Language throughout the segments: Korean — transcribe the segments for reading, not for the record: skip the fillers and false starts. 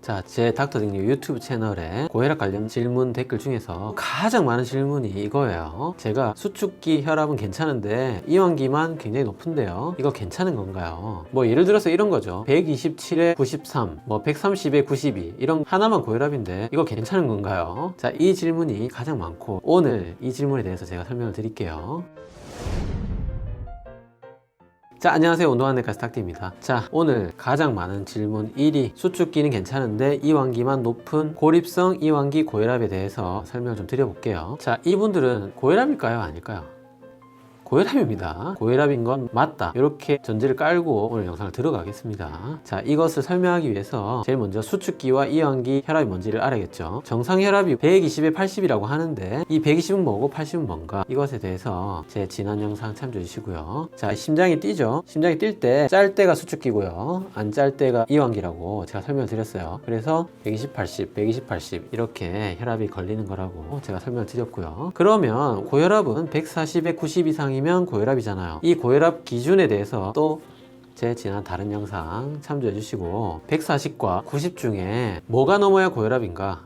자, 제 닥터딩류 유튜브 채널에 고혈압 관련 질문 댓글 중에서 가장 많은 질문이 이거예요. 제가 수축기 혈압은 괜찮은데 이완기만 굉장히 높은데요. 이거 괜찮은 건가요? 뭐 예를 들어서 이런 거죠. 127에 93, 뭐 130에 92 이런 하나만 고혈압인데 이거 괜찮은 건가요? 자, 이 질문이 가장 많고 오늘 이 질문에 대해서 제가 설명을 드릴게요. 자, 안녕하세요. 운동하는 데까지 닥터입니다. 자, 오늘 가장 많은 질문 1위, 수축기는 괜찮은데 이완기만 높은 고립성 이완기 고혈압에 대해서 설명을 좀 드려볼게요. 자, 이분들은 고혈압일까요? 아닐까요? 고혈압입니다. 고혈압인 건 맞다. 이렇게 전제를 깔고 오늘 영상을 들어가겠습니다. 자, 이것을 설명하기 위해서 제일 먼저 수축기와 이완기 혈압이 뭔지를 알아야겠죠. 정상 혈압이 120에 80이라고 하는데 이 120은 뭐고 80은 뭔가, 이것에 대해서 제 지난 영상 참조해 주시고요. 자, 심장이 뛰죠. 심장이 뛸 때 짤 때가 수축기고요, 안 짤 때가 이완기라고 제가 설명을 드렸어요. 그래서 120, 80, 120, 80 이렇게 혈압이 걸리는 거라고 제가 설명을 드렸고요. 그러면 고혈압은 140에 90 이상이면 고혈압이잖아요. 이 고혈압 기준에 대해서 또 제 지난 다른 영상 참조해 주시고, 140과 90 중에 뭐가 넘어야 고혈압인가?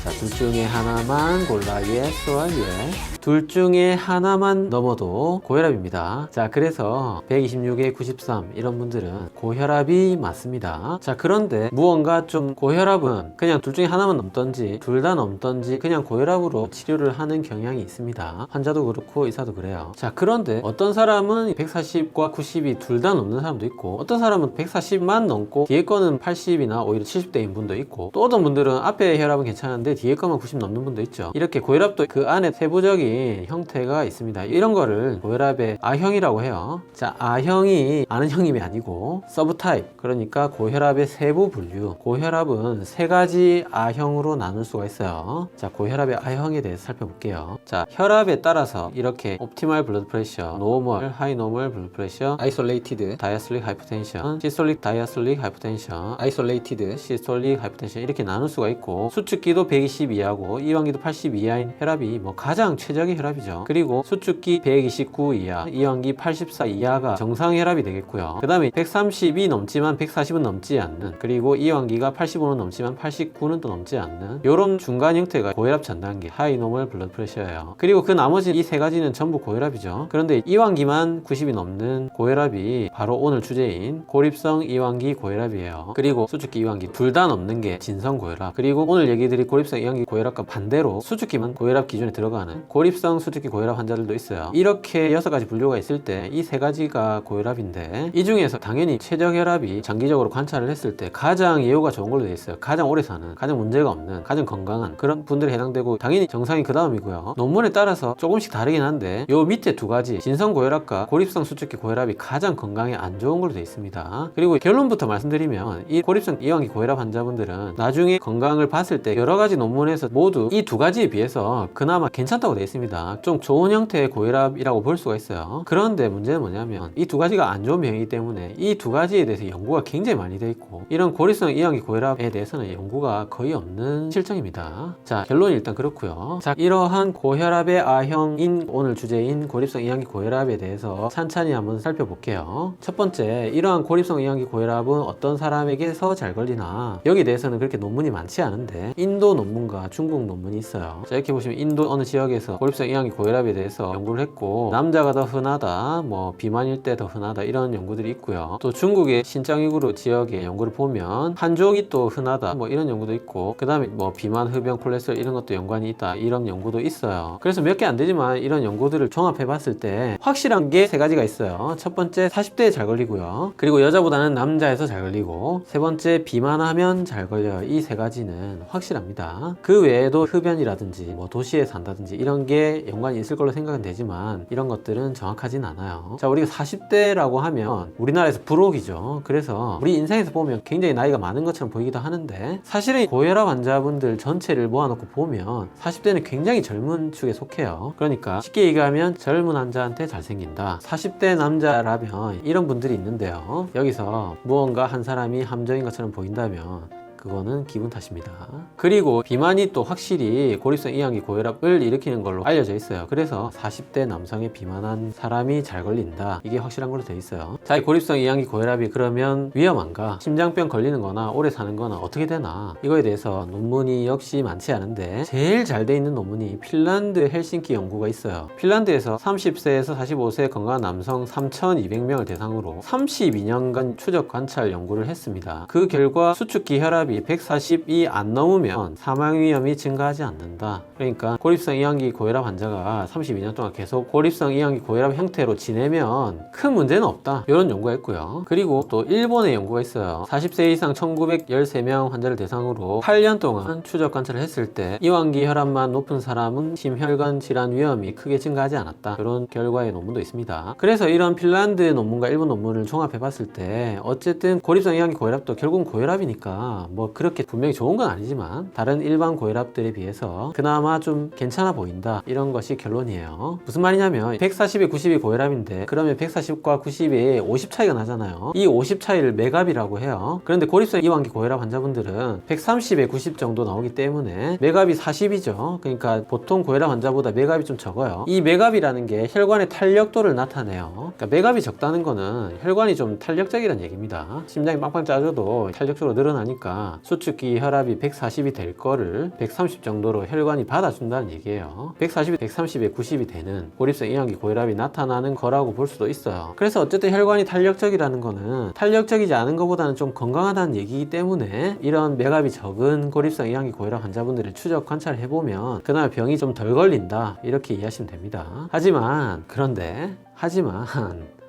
자, 둘 중에 하나만 골라 예스와 예. 둘 중에 하나만 넘어도 고혈압입니다. 자, 그래서 126에 93 이런 분들은 고혈압이 맞습니다. 자, 그런데 무언가 좀 고혈압은 그냥 둘 중에 하나만 넘던지 둘 다 넘던지 그냥 고혈압으로 치료를 하는 경향이 있습니다. 환자도 그렇고 의사도 그래요. 자, 그런데 어떤 사람은 140과 90이 둘 다 넘는 사람도 있고, 어떤 사람은 140만 넘고 뒤에 거는 80이나 오히려 70대인 분도 있고, 또 어떤 분들은 앞에 혈압은 괜찮은데 뒤에 거만 90 넘는 분도 있죠. 이렇게 고혈압도 그 안에 세부적인 형태가 있습니다. 이런 거를 고혈압의 A형이라고 해요. 자, A형이 아는 형님이 아니고 서브타입, 그러니까 고혈압의 세부 분류. 고혈압은 세 가지 A형으로 나눌 수가 있어요. 자, 고혈압의 A형에 대해서 살펴볼게요. 자, 혈압에 따라서 이렇게 옵티멀 블러드 프레셔, 노멀, 하이 노멀 블러드 프레셔, 아이솔레이티드 다이아스톨릭 하이퍼텐션, 시스톨릭 다이아스톨릭 하이퍼텐션, 아이솔레이티드 시스톨릭 하이퍼텐션 이렇게 나눌 수가 있고, 수축기도 120 이하고 이완기도 80 이하인 혈압이 뭐 가장 최적의 혈압이죠. 그리고 수축기 129 이하, 이완기 84 이하가 정상 혈압이 되겠고요. 그 다음에 130이 넘지만 140은 넘지 않는, 그리고 이완기가 85는 넘지만 89는 또 넘지 않는 이런 중간 형태가 고혈압 전 단계 하이 노멀 블러드 프레셔예요. 그리고 그 나머지 이 세 가지는 전부 고혈압이죠. 그런데 이완기만 90이 넘는 고혈압이 바로 오늘 주제인 고립성 이완기 고혈압이에요. 그리고 수축기 이완기 둘 다 넘는 게 진성 고혈압, 그리고 오늘 얘기 드릴 고립성 이완기 고혈압과 반대로 수축기만 고혈압 기준에 들어가는 고립성 수축기 고혈압 환자들도 있어요. 이렇게 6가지 분류가 있을 때 이 세 가지가 고혈압인데, 이 중에서 당연히 최적 혈압이 장기적으로 관찰을 했을 때 가장 예후가 좋은 걸로 되어 있어요. 가장 오래 사는, 가장 문제가 없는, 가장 건강한 그런 분들에 해당되고, 당연히 정상이 그 다음이고요. 논문에 따라서 조금씩 다르긴 한데 요 밑에 두 가지 진성 고혈압과 고립성 수축기 고혈압이 가장 건강에 안 좋은 걸로 되어 있습니다. 그리고 결론부터 말씀드리면 이 고립성 이완기 고혈압 환자분들은 나중에 건강을 봤을 때 여러 가지 논문에서 모두 이 두 가지에 비해서 그나마 괜찮다고 되어 있습니다. 좀 좋은 형태의 고혈압이라고 볼 수가 있어요. 그런데 문제는 뭐냐면 이 두 가지가 안 좋은 병이기 때문에 이 두 가지에 대해서 연구가 굉장히 많이 되어 있고, 이런 고립성 이완기 고혈압에 대해서는 연구가 거의 없는 실정입니다. 자, 결론이 일단 그렇고요. 자, 이러한 고혈압의 A형인 오늘 주제인 고립성 이완기 고혈압에 대해서 찬찬히 한번 살펴볼게요. 첫 번째, 이러한 고립성 이완기 고혈압은 어떤 사람에게서 잘 걸리나, 여기에 대해서는 그렇게 논문이 많지 않은데 인도 논문과 중국 논문이 있어요. 자, 이렇게 보시면 인도 어느 지역에서 고립성 이완기 고혈압에 대해서 연구를 했고, 남자가 더 흔하다, 뭐 비만일 때 더 흔하다 이런 연구들이 있고요. 또 중국의 신장위구르 지역의 연구를 보면 한족이 또 흔하다 뭐 이런 연구도 있고, 그 다음에 뭐 비만, 흡연, 콜레스테롤 이런 것도 연관이 있다 이런 연구도 있어요. 그래서 몇 개 안 되지만 이런 연구들을 종합해 봤을 때 확실한 게 세 가지가 있어요. 첫 번째, 40대에 잘 걸리고요. 그리고 여자보다는 남자에서 잘 걸리고, 세 번째, 비만하면 잘 걸려요. 이 세 가지는 확실합니다. 그 외에도 흡연이라든지 뭐 도시에 산다든지 이런 게 연관이 있을 걸로 생각은 되지만 이런 것들은 정확하진 않아요. 자, 우리가 40대라고 하면 우리나라에서 불혹이죠. 그래서 우리 인생에서 보면 굉장히 나이가 많은 것처럼 보이기도 하는데, 사실은 고혈압 환자분들 전체를 모아놓고 보면 40대는 굉장히 젊은 축에 속해요. 그러니까 쉽게 얘기하면 젊은 환자한테 잘생긴다, 40대 남자라면 이런 분들이 있는데요. 여기서 무언가 한 사람이 함정인 것처럼 보인다면 그거는 기분 탓입니다. 그리고 비만이 또 확실히 고립성 이완기 고혈압을 일으키는 걸로 알려져 있어요. 그래서 40대 남성의 비만한 사람이 잘 걸린다, 이게 확실한 걸로 돼 있어요. 자, 이 고립성 이완기 고혈압이 그러면 위험한가? 심장병 걸리는 거나 오래 사는 거나 어떻게 되나? 이거에 대해서 논문이 역시 많지 않은데 제일 잘 돼 있는 논문이 핀란드 헬싱키 연구가 있어요. 핀란드에서 30세에서 45세 건강한 남성 3,200명을 대상으로 32년간 추적 관찰 연구를 했습니다. 그 결과 수축기 혈압이 140이 안 넘으면 사망 위험이 증가하지 않는다. 그러니까 고립성 이완기 고혈압 환자가 32년 동안 계속 고립성 이완기 고혈압 형태로 지내면 큰 문제는 없다, 이런 연구가 있고요. 그리고 또 일본의 연구가 있어요. 40세 이상 1913명 환자를 대상으로 8년 동안 추적 관찰을 했을 때 이완기 혈압만 높은 사람은 심혈관 질환 위험이 크게 증가하지 않았다, 이런 결과의 논문도 있습니다. 그래서 이런 핀란드 논문과 일본 논문을 종합해 봤을 때 어쨌든 고립성 이완기 고혈압도 결국은 고혈압이니까 뭐 그렇게 분명히 좋은 건 아니지만 다른 일반 고혈압들에 비해서 그나마 좀 괜찮아 보인다, 이런 것이 결론이에요. 무슨 말이냐면 140에 90이 고혈압인데 그러면 140과 90에 50 차이가 나잖아요. 이 50 차이를 맥압이라고 해요. 그런데 고립성 이완기 고혈압 환자분들은 130에 90 정도 나오기 때문에 맥압이 40이죠. 그러니까 보통 고혈압 환자보다 맥압이 좀 적어요. 이 맥압이라는 게 혈관의 탄력도를 나타내요. 그러니까 맥압이 적다는 거는 혈관이 좀 탄력적이라는 얘기입니다. 심장이 빵빵 짜줘도 탄력적으로 늘어나니까 수축기 혈압이 140이 될 거를 130 정도로 혈관이 받아준다는 얘기예요. 140이 130에 90이 되는 고립성 이완기 고혈압이 나타나는 거라고 볼 수도 있어요. 그래서 어쨌든 혈관이 탄력적이라는 거는 탄력적이지 않은 것보다는 좀 건강하다는 얘기이기 때문에 이런 맥압이 적은 고립성 이완기 고혈압 환자분들을 추적 관찰해보면 그나마 병이 좀 덜 걸린다, 이렇게 이해하시면 됩니다. 하지만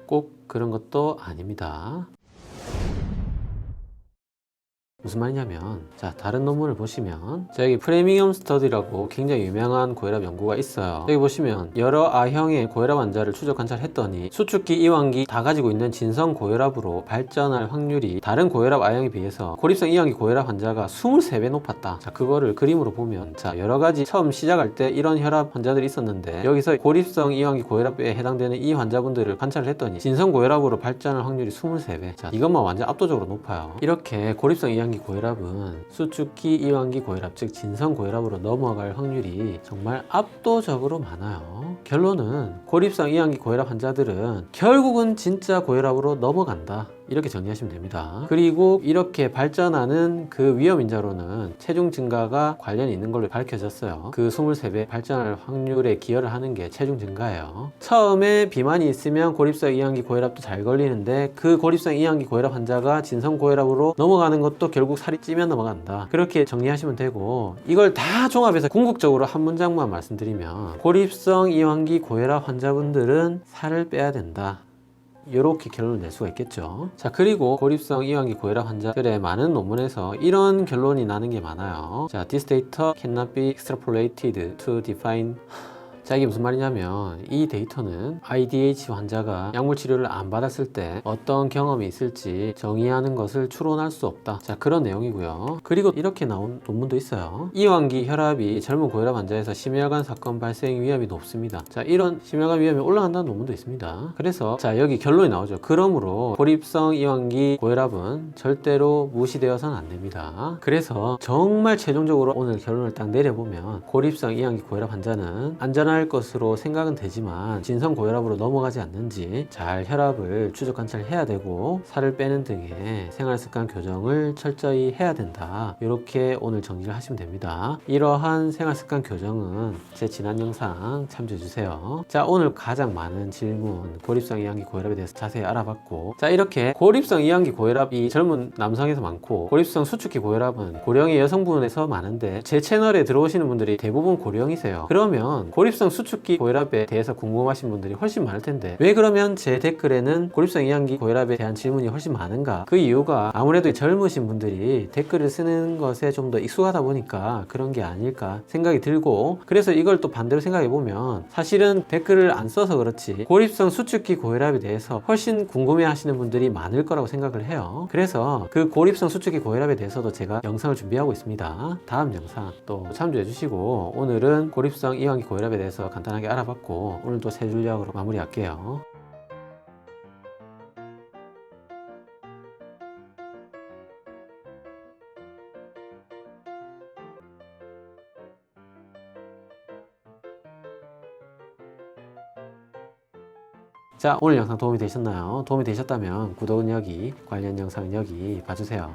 꼭 그런 것도 아닙니다. 무슨 말이냐면, 자, 다른 논문을 보시면 여기 프레미엄 스터디라고 굉장히 유명한 고혈압 연구가 있어요. 여기 보시면 여러 A형의 고혈압 환자를 추적 관찰했더니 수축기 이완기 다 가지고 있는 진성 고혈압으로 발전할 확률이 다른 고혈압 A형에 비해서 고립성 이완기 고혈압 환자가 23배 높았다. 자, 그거를 그림으로 보면, 자, 여러 가지 처음 시작할 때 이런 혈압 환자들이 있었는데 여기서 고립성 이완기 고혈압에 해당되는 이 환자분들을 관찰을 했더니 진성 고혈압으로 발전할 확률이 23배. 자, 이것만 완전 압도적으로 높아요. 이렇게 고립성 이완기 고혈압은 수축기 이완기 고혈압, 즉 진성 고혈압으로 넘어갈 확률이 정말 압도적으로 많아요. 결론은 고립성 이완기 고혈압 환자들은 결국은 진짜 고혈압으로 넘어간다, 이렇게 정리하시면 됩니다. 그리고 이렇게 발전하는 그 위험 인자로는 체중 증가가 관련이 있는 걸로 밝혀졌어요. 그 23배 발전할 확률에 기여를 하는 게 체중 증가예요. 처음에 비만이 있으면 고립성 이완기 고혈압도 잘 걸리는데 그 고립성 이완기 고혈압 환자가 진성 고혈압으로 넘어가는 것도 결국 살이 찌면 넘어간다, 그렇게 정리하시면 되고, 이걸 다 종합해서 궁극적으로 한 문장만 말씀드리면 고립성 이완기 고혈압 환자분들은 살을 빼야 된다, 이렇게 결론을 낼 수가 있겠죠. 자, 그리고 고립성 이완기 고혈압 환자들의 많은 논문에서 이런 결론이 나는 게 많아요. 자, this data cannot be extrapolated to define. 자, 이게 무슨 말이냐면 이 데이터는 IDH 환자가 약물 치료를 안 받았을 때 어떤 경험이 있을지 정의하는 것을 추론할 수 없다. 자, 그런 내용이고요. 그리고 이렇게 나온 논문도 있어요. 이완기 혈압이 젊은 고혈압 환자에서 심혈관 사건 발생 위험이 높습니다. 자, 이런 심혈관 위험이 올라간다는 논문도 있습니다. 그래서 자, 여기 결론이 나오죠. 그러므로 고립성 이완기 고혈압은 절대로 무시되어서는 안 됩니다. 그래서 정말 최종적으로 오늘 결론을 딱 내려보면 고립성 이완기 고혈압 환자는 안전한 것으로 생각은 되지만 진성 고혈압으로 넘어가지 않는지 잘 혈압을 추적 관찰해야 되고 살을 빼는 등의 생활습관 교정을 철저히 해야 된다, 이렇게 오늘 정리를 하시면 됩니다. 이러한 생활습관 교정은 제 지난 영상 참조해 주세요. 자, 오늘 가장 많은 질문, 고립성 이완기 고혈압에 대해서 자세히 알아봤고, 자, 이렇게 고립성 이완기 고혈압이 젊은 남성에서 많고 고립성 수축기 고혈압은 고령의 여성분에서 많은데 제 채널에 들어오시는 분들이 대부분 고령이세요. 그러면 고립성 수축기 고혈압에 대해서 궁금하신 분들이 훨씬 많을 텐데 왜 그러면 제 댓글에는 고립성 이완기 고혈압에 대한 질문이 훨씬 많은가? 그 이유가 아무래도 젊으신 분들이 댓글을 쓰는 것에 좀 더 익숙하다 보니까 그런 게 아닐까 생각이 들고, 그래서 이걸 또 반대로 생각해 보면 사실은 댓글을 안 써서 그렇지 고립성 수축기 고혈압에 대해서 훨씬 궁금해 하시는 분들이 많을 거라고 생각을 해요. 그래서 그 고립성 수축기 고혈압에 대해서도 제가 영상을 준비하고 있습니다. 다음 영상 또 참조해 주시고, 오늘은 고립성 이완기 고혈압에 대해서 간단하게 알아봤고 오늘도 세 줄력으로 마무리할게요. 자, 오늘 영상 도움이 되셨나요? 도움이 되셨다면 구독은 여기, 관련 영상은 여기 봐주세요.